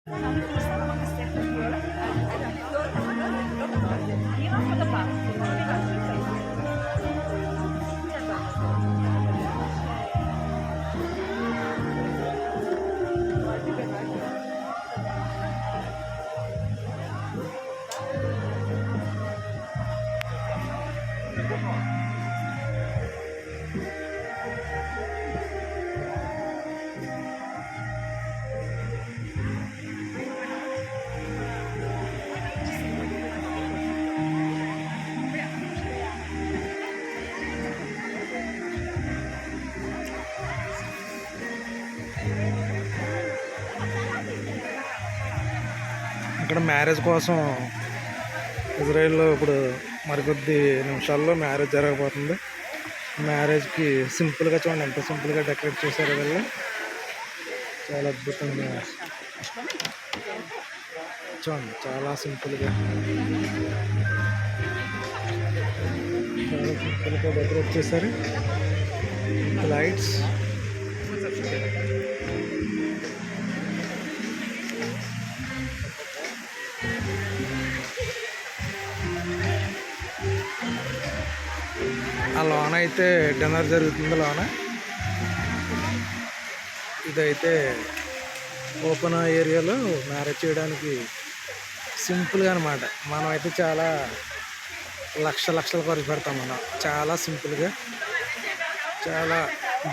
ఇక్కడ మ్యారేజ్ కోసం ఇజ్రాయెల్లో ఇప్పుడు మరికొద్ది నిమిషాల్లో మ్యారేజ్ జరగబోతుంది. మ్యారేజ్కి సింపుల్గా చూడండి ఎంత సింపుల్గా డెకరేట్ చేశారు వీళ్ళు. చాలా అద్భుతంగా చూడండి, చాలా సింపుల్గా డెకరేట్ చేశారు. లైట్స్ ఆ లోన అయితే డిన్నర్ జరుగుతుంది. లోన ఇదైతే ఓపెన్ ఏరియాలో మ్యారేజ్ చేయడానికి సింపుల్గా అనమాట. మనం అయితే చాలా లక్షలు ఖర్చు పెడతాం. మనం చాలా సింపుల్గా చాలా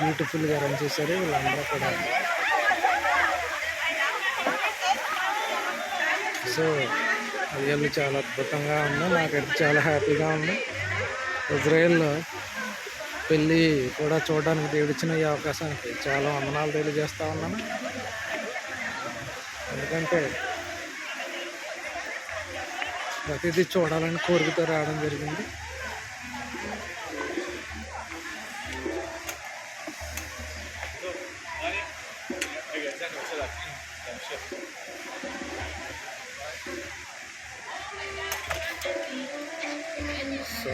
బ్యూటిఫుల్గా రన్ చేశారు వీళ్ళందరూ కూడా. సో రియల్లీ చాలా అద్భుతంగా ఉంది. నాకైతే చాలా హ్యాపీగా ఉంది. ఇజ్రాయెల్లో పెళ్ళి కూడా చూడడానికి దేవుడిచ్చిన ఈ అవకాశానికి చాలా వందనాలు తెలియజేస్తూ ఉన్నాను. ఎందుకంటే ప్రతిదీ చూడాలని కోరికతో రావడం జరిగింది. సో